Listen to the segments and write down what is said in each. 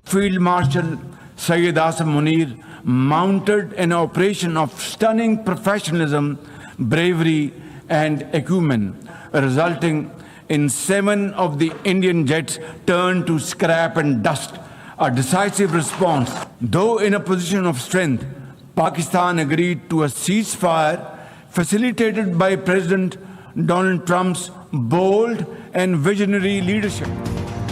Field Marshal Syed Asim Munir mounted an operation of stunning professionalism, bravery, and acumen, resulting in 7 of the Indian jets turned to scrap and dust. A decisive response. Though in a position of strength, Pakistan agreed to a ceasefire facilitated by President Donald Trump's bold and visionary leadership.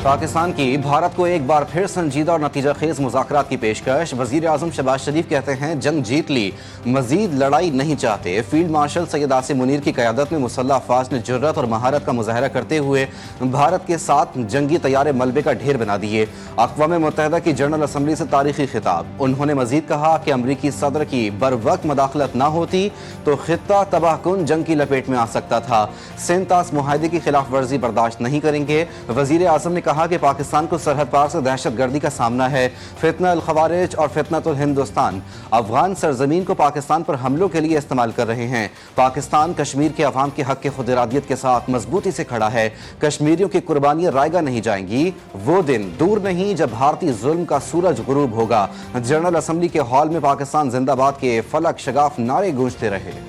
Pakistan کی بھارت کو ایک بار پھر سنجیدہ اور نتیجہ خیز مذاکرات کی پیشکش. وزیر اعظم شہباز شریف کہتے ہیں جنگ جیت لی، مزید لڑائی نہیں چاہتے. فیلڈ مارشل سید آصم منیر کی قیادت میں مسلح افواج نے جرات اور مہارت کا مظاہرہ کرتے ہوئے بھارت کے ساتھ جنگی طیارے ملبے کا ڈھیر بنا دیے. اقوام متحدہ کی جنرل اسمبلی سے تاریخی خطاب. انہوں نے مزید کہا کہ امریکی صدر کی بروقت مداخلت نہ ہوتی تو خطہ تباہ کن جنگ کی لپیٹ میں آ سکتا تھا. سینتاس معاہدے کی خلاف ورزی برداشت نہیں کریں گے. وزیر اعظم نے کہا کہ پاکستان کو سرحد پار سے دہشت گردی کا سامنا ہے. فتنہ الخوارج اور فتنۃ الہندوستان افغان سرزمین کو پاکستان پر حملوں کے لیے استعمال کر رہے ہیں. پاکستان کشمیر کے عوام کے حق کے خود ارادیت کے ساتھ مضبوطی سے کھڑا ہے. کشمیریوں کی قربانیاں رائیگاں نہیں جائیں گی. وہ دن دور نہیں جب بھارتی ظلم کا سورج غروب ہوگا. جنرل اسمبلی کے ہال میں پاکستان زندہ باد کے فلک شگاف نعرے گونجتے رہے.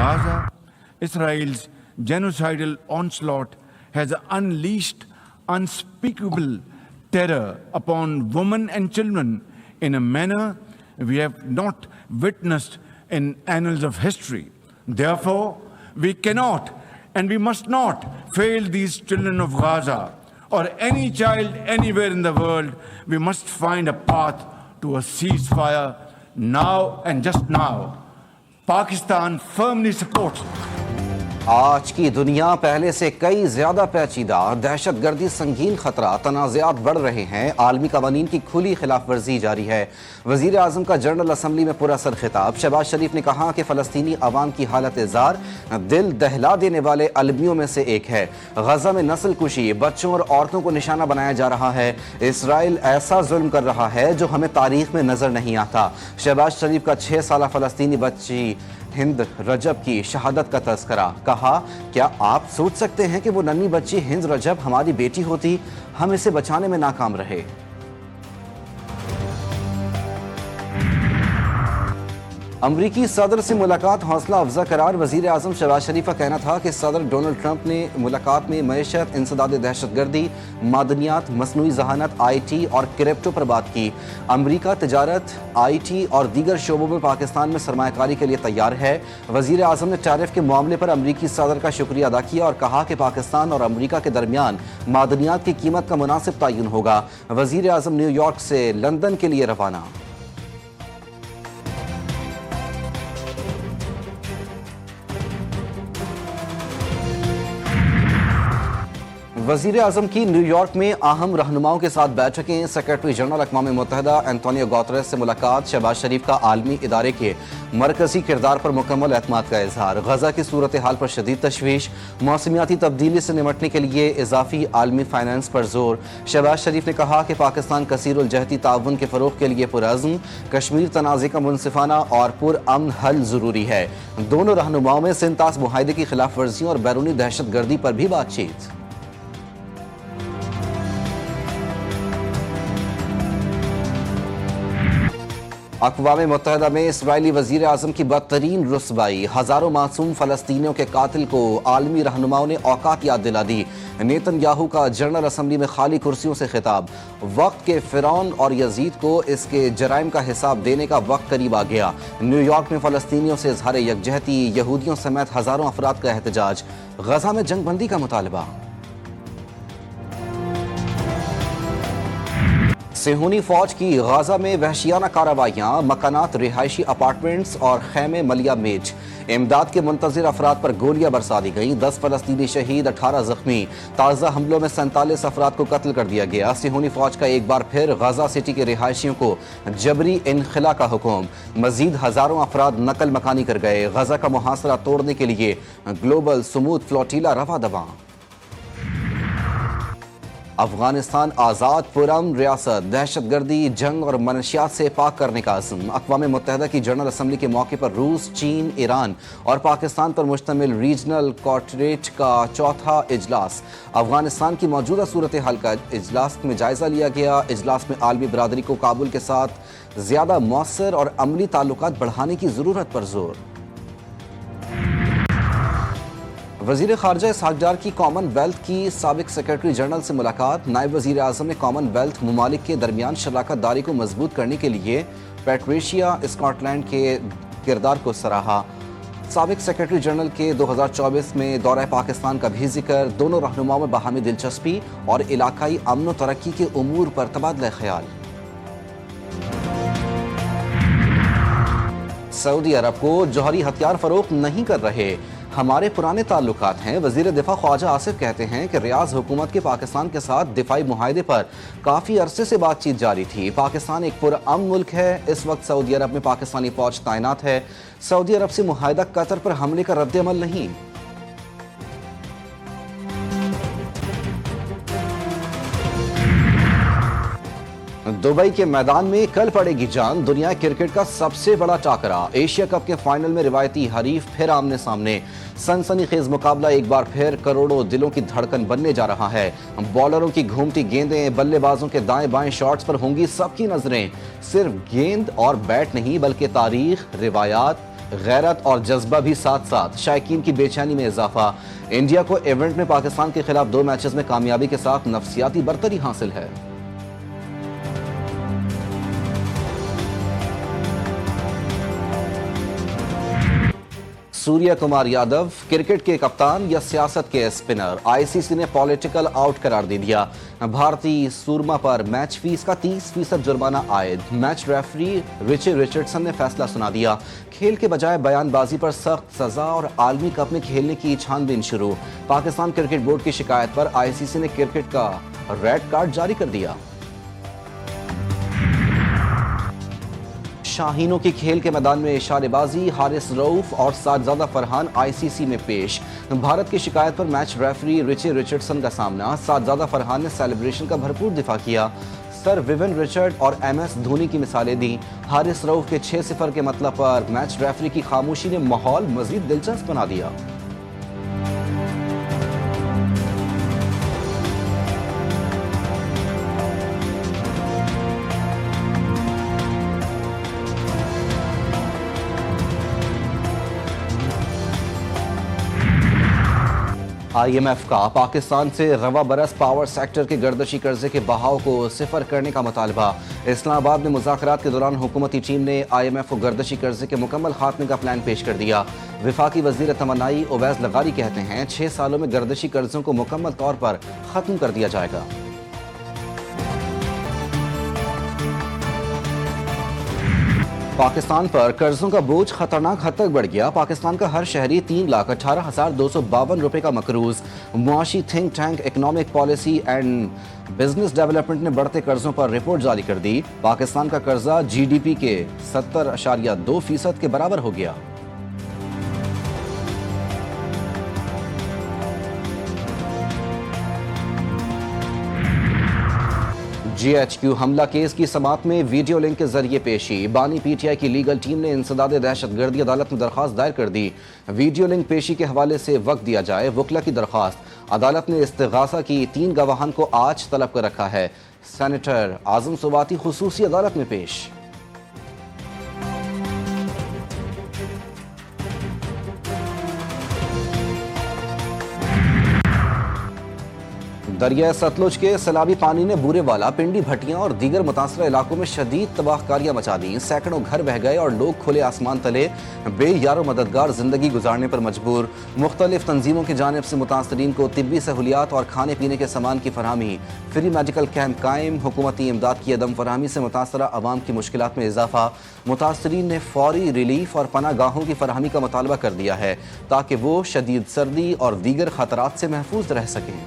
Gaza, Israel's genocidal onslaught has unleashed unspeakable terror upon women and children in a manner we have not witnessed in annals of history. Therefore, we cannot and we must not fail these children of Gaza or any child anywhere in the world. We must find a path to a ceasefire now and just now. Pakistan firmly supports. آج کی دنیا پہلے سے کئی زیادہ پیچیدہ. دہشت گردی سنگین خطرہ، تنازعات بڑھ رہے ہیں، عالمی قوانین کی کھلی خلاف ورزی جاری ہے. وزیر اعظم کا جنرل اسمبلی میں پراسر خطاب. شہباز شریف نے کہا کہ فلسطینی عوام کی حالت زار دل دہلا دینے والے المیوں میں سے ایک ہے. غزہ میں نسل کشی، بچوں اور عورتوں کو نشانہ بنایا جا رہا ہے. اسرائیل ایسا ظلم کر رہا ہے جو ہمیں تاریخ میں نظر نہیں آتا. شہباز شریف کا 6 سالہ فلسطینی بچی ہند رجب کی شہادت کا تذکرہ. کہا کیا آپ سوچ سکتے ہیں کہ وہ ننھی بچی ہند رجب ہماری بیٹی ہوتی؟ ہم اسے بچانے میں ناکام رہے. امریکی صدر سے ملاقات حوصلہ افزا قرار. وزیر اعظم شہباز شریف کا کہنا تھا کہ صدر ڈونلڈ ٹرمپ نے ملاقات میں معیشت، انسداد دہشت گردی، معدنیات، مصنوعی ذہانت، آئی ٹی اور کرپٹو پر بات کی. امریکہ تجارت، آئی ٹی اور دیگر شعبوں میں پاکستان میں سرمایہ کاری کے لیے تیار ہے. وزیر اعظم نے ٹیرف کے معاملے پر امریکی صدر کا شکریہ ادا کیا اور کہا کہ پاکستان اور امریکہ کے درمیان معدنیات کی قیمت کا مناسب تعین ہوگا. وزیر اعظم نیو یارک سے لندن کے لیے روانہ. وزیر اعظم کی نیو یارک میں اہم رہنماؤں کے ساتھ بیٹھکیں. سیکرٹری جنرل اقوام متحدہ اینٹونیو گوتریس سے ملاقات. شہباز شریف کا عالمی ادارے کے مرکزی کردار پر مکمل اعتماد کا اظہار. غزہ کی صورتحال پر شدید تشویش. موسمیاتی تبدیلی سے نمٹنے کے لیے اضافی عالمی فائنانس پر زور. شہباز شریف نے کہا کہ پاکستان کثیر الجہتی تعاون کے فروغ کے لیے پرعزم. کشمیر تنازع کا منصفانہ اور پرامن حل ضروری ہے. دونوں رہنماؤں میں سینتاس معاہدے کی خلاف ورزیوں اور بیرونی دہشت گردی پر بھی بات چیت. اقوام متحدہ میں اسرائیلی وزیر اعظم کی بدترین رسوائی. ہزاروں معصوم فلسطینیوں کے قاتل کو عالمی رہنماؤں نے اوقات یاد دلا دی. نیتن یاہو کا جنرل اسمبلی میں خالی کرسیوں سے خطاب. وقت کے فرعون اور یزید کو اس کے جرائم کا حساب دینے کا وقت قریب آ گیا. نیو یارک میں فلسطینیوں سے اظہار یکجہتی. یہودیوں سمیت ہزاروں افراد کا احتجاج. غزہ میں جنگ بندی کا مطالبہ. صہیونی فوج کی غزہ میں وحشیانہ کارروائیاں. مکانات، رہائشی اپارٹمنٹس اور خیمے ملیہ میٹ. امداد کے منتظر افراد پر گولیاں برسا دی گئیں. 10 فلسطینی شہید، 18 زخمی. تازہ حملوں میں 47 افراد کو قتل کر دیا گیا. صہیونی فوج کا ایک بار پھر غزہ سٹی کے رہائشیوں کو جبری انخلا کا حکم. مزید ہزاروں افراد نقل مکانی کر گئے. غزہ کا محاصرہ توڑنے کے لیے گلوبل سمود فلوٹیلا رواں دواں. افغانستان آزاد پرامن ریاست، دہشت گردی، جنگ اور منشیات سے پاک کرنے کا عزم۔ اقوام متحدہ کی جنرل اسمبلی کے موقع پر روس، چین، ایران اور پاکستان پر مشتمل ریجنل کوارٹریٹ کا چوتھا اجلاس۔ افغانستان کی موجودہ صورتحال کا اجلاس میں جائزہ لیا گیا۔ اجلاس میں عالمی برادری کو کابل کے ساتھ زیادہ مؤثر اور عملی تعلقات بڑھانے کی ضرورت پر زور۔ وزیر خارجہ اسحاق ڈار کی کامن ویلتھ کی سابق سیکرٹری جنرل سے ملاقات۔ نائب وزیر اعظم نے کامن ویلتھ ممالک کے درمیان شراکت داری کو مضبوط کرنے کے لیے پیٹریشیا اسکاٹ لینڈ کے کردار کو سراہا۔ سابق سیکرٹری جنرل کے 2024 میں دورہ پاکستان کا بھی ذکر۔ دونوں رہنماؤں میں باہمی دلچسپی اور علاقائی امن و ترقی کے امور پر تبادلہ خیال۔ سعودی عرب کو جوہری ہتھیار فروخت نہیں کر رہے، ہمارے پرانے تعلقات ہیں۔ وزیر دفاع خواجہ آصف کہتے ہیں کہ ریاض حکومت کے پاکستان کے ساتھ دفاعی معاہدے پر کافی عرصے سے بات چیت جاری تھی۔ پاکستان ایک پرامن ملک ہے۔ اس وقت سعودی عرب میں پاکستانی فوج تعینات ہے۔ سعودی عرب سے معاہدہ قطر پر حملے کا رد عمل نہیں۔ دبئی کے میدان میں کل پڑے گی جان۔ دنیا کرکٹ کا سب سے بڑا ٹاکرا، ایشیا کپ کے فائنل میں روایتی حریف پھر آمنے سامنے۔ سنسنی خیز مقابلہ ایک بار پھر کروڑوں دلوں کی دھڑکن بننے جا رہا ہے۔ بالروں کی گھومتی گیندیں، بلے بازوں کے دائیں بائیں شاٹس پر ہوں گی سب کی نظریں۔ صرف گیند اور بیٹ نہیں بلکہ تاریخ، روایات، غیرت اور جذبہ بھی ساتھ ساتھ۔ شائقین کی بے چینی میں اضافہ۔ انڈیا کو ایونٹ میں پاکستان کے خلاف 2 میچز میں کامیابی کے ساتھ نفسیاتی برتری حاصل ہے۔ سوریہ کمار یادو کرکٹ کے کپتان یا سیاست کے اسپنر؟ آئی سی سی نے پولیٹیکل آؤٹ قرار دے دیا۔ بھارتی سورما پر میچ فیس کا 30% جرمانہ عائد۔ میچ ریفری رچی رچرڈسن نے فیصلہ سنا دیا۔ کھیل کے بجائے بیان بازی پر سخت سزا اور عالمی کپ میں کھیلنے کی چھان بین شروع۔ پاکستان کرکٹ بورڈ کی شکایت پر آئی سی سی نے کرکٹ کا ریڈ کارڈ جاری کر دیا۔ شاہینوں کی کھیل کے میدان میں اشارے بازی، حارث رؤف اور ساجزادہ فرحان آئی سی سی میں پیش۔ بھارت کی شکایت پر میچ ریفری رچی رچرڈسن کا سامنا۔ ساجزادہ فرحان نے سیلیبریشن کا بھرپور دفاع کیا۔ سر ویون رچرڈ اور ایم ایس دھونی کی مثالیں دیں۔ حارث رؤف کے 6-0 کے مطلب پر میچ ریفری کی خاموشی نے ماحول مزید دلچسپ بنا دیا۔ آئی ایم ایف کا پاکستان سے رواں برس پاور سیکٹر کے گردشی قرضے کے بہاؤ کو صفر کرنے کا مطالبہ۔ اسلام آباد میں مذاکرات کے دوران حکومتی ٹیم نے آئی ایم ایف کو گردشی قرضے کے مکمل خاتمے کا پلان پیش کر دیا۔ وفاقی وزیر توانائی اویس لغاری کہتے ہیں 6 سالوں میں گردشی قرضوں کو مکمل طور پر ختم کر دیا جائے گا۔ پاکستان پر قرضوں کا بوجھ خطرناک حد تک بڑھ گیا۔ پاکستان کا ہر شہری 3,18,252 روپے کا مقروض۔ معاشی think tank economic policy and business development نے بڑھتے قرضوں پر رپورٹ جاری کر دی۔ پاکستان کا قرضہ جی ڈی پی کے 70.2% کے برابر ہو گیا۔ جی ایچ کیو حملہ کیس کی سماعت میں ویڈیو لنک کے ذریعے پیشی۔ بانی پی ٹی آئی کی لیگل ٹیم نے انسداد دہشت گردی عدالت میں درخواست دائر کر دی۔ ویڈیو لنک پیشی کے حوالے سے وقت دیا جائے، وکلا کی درخواست۔ عدالت نے استغاثہ کی 3 گواہان کو آج طلب کر رکھا ہے۔ سینیٹر اعظم سواتی خصوصی عدالت میں پیش۔ دریائے ستلج کے سیلابی پانی نے بورے والا، پنڈی بھٹیاں اور دیگر متاثرہ علاقوں میں شدید تباہ کاریاں مچا دیں۔ سینکڑوں گھر بہہ گئے اور لوگ کھلے آسمان تلے بے یار و مددگار زندگی گزارنے پر مجبور۔ مختلف تنظیموں کی جانب سے متاثرین کو طبی سہولیات اور کھانے پینے کے سامان کی فراہمی۔ فری میڈیکل کیمپ قائم۔ حکومتی امداد کی عدم فراہمی سے متاثرہ عوام کی مشکلات میں اضافہ۔ متاثرین نے فوری ریلیف اور پناہ گاہوں کی فراہمی کا مطالبہ کر دیا ہے تاکہ وہ شدید سردی اور دیگر خطرات سے محفوظ رہ سکیں۔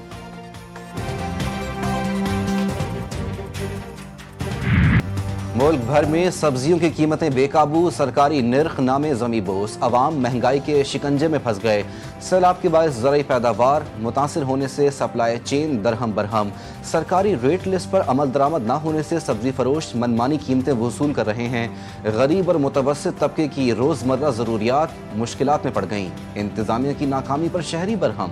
ملک بھر میں سبزیوں کی قیمتیں بے قابو، سرکاری نرخ نامے زمیں بوس، عوام مہنگائی کے شکنجے میں پھنس گئے۔ سیلاب کے باعث زرعی پیداوار متاثر ہونے سے سپلائی چین درہم برہم، سرکاری ریٹ لسٹ پر عمل درآمد نہ ہونے سے سبزی فروش منمانی قیمتیں وصول کر رہے ہیں۔ غریب اور متوسط طبقے کی روزمرہ ضروریات مشکلات میں پڑ گئیں۔ انتظامیہ کی ناکامی پر شہری برہم۔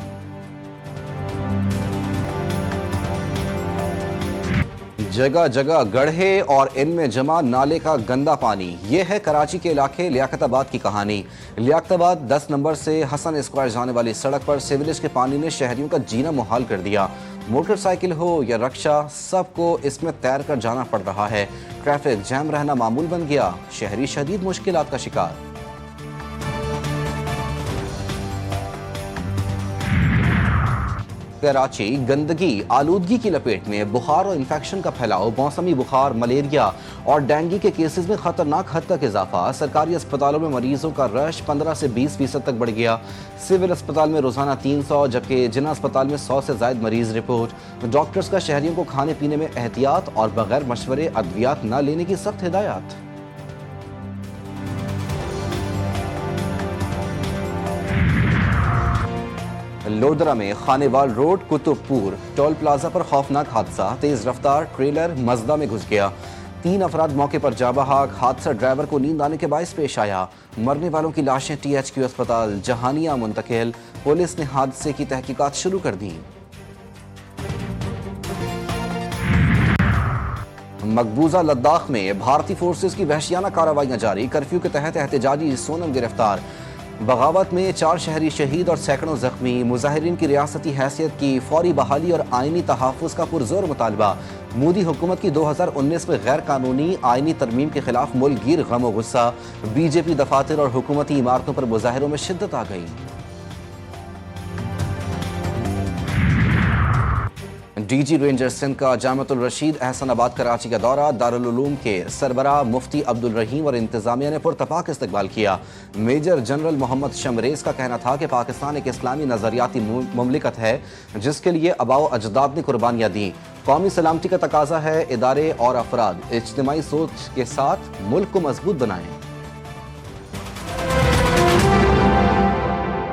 جگہ جگہ گڑھے اور ان میں جمع نالے کا گندا پانی، یہ ہے کراچی کے علاقے لیاقت آباد کی کہانی۔ لیاقت آباد 10 نمبر سے حسن اسکوائر جانے والی سڑک پر سیوریج کے پانی نے شہریوں کا جینا محال کر دیا۔ موٹر سائیکل ہو یا رکشہ، سب کو اس میں تیر کر جانا پڑ رہا ہے۔ ٹریفک جام رہنا معمول بن گیا، شہری شدید مشکلات کا شکار۔ کراچی گندگی آلودگی کی لپیٹ میں، بخار اور انفیکشن کا پھیلاؤ، موسمی بخار، ملیریا اور ڈینگی کے کیسز میں خطرناک حد تک اضافہ۔ سرکاری اسپتالوں میں مریضوں کا رش 15 سے 20% تک بڑھ گیا۔ سول اسپتال میں روزانہ 300 جبکہ جنہ اسپتال میں 100 سے زائد مریض رپورٹ۔ ڈاکٹرز کا شہریوں کو کھانے پینے میں احتیاط اور بغیر مشورے ادویات نہ لینے کی سخت ہدایات۔ لودرا میں خانیوال روڈ کتب پور ٹول پلازا پر خوفناک حادثہ، تیز رفتار ٹریلر مزدہ میں گھس گیا، 3 افراد موقع پر جاں بحق۔ حادثہ ڈرائیور کو نیند آنے کے باعث پیش آیا۔ مرنے والوں کی لاشیں THQ اسپتال جہانیہ منتقل، پولیس نے حادثے کی تحقیقات شروع کر دیں۔ مقبوضہ لداخ میں بھارتی فورسز کی وحشیانہ کارروائیاں جاری، کرفیو کے تحت احتجاجی سونم گرفتار۔ بغاوت میں 4 شہری شہید اور سینکڑوں زخمی، مظاہرین کی ریاستی حیثیت کی فوری بحالی اور آئینی تحفظ کا پرزور مطالبہ۔ مودی حکومت کی 2019 میں غیر قانونی آئینی ترمیم کے خلاف ملک گیر غم و غصہ، BJP دفاتر اور حکومتی عمارتوں پر مظاہروں میں شدت آ گئی۔ DG رینجر سندھ کا جامعۃ الرشید احسن آباد کراچی کا دورہ، دارالعلوم کے سربراہ مفتی عبدالرحیم اور انتظامیہ نے پرتپاک استقبال کیا۔ میجر جنرل محمد شمریز کا کہنا تھا کہ پاکستان ایک اسلامی نظریاتی مملکت ہے جس کے لیے آباء و اجداد نے قربانیاں دیں۔ قومی سلامتی کا تقاضا ہے ادارے اور افراد اجتماعی سوچ کے ساتھ ملک کو مضبوط بنائیں۔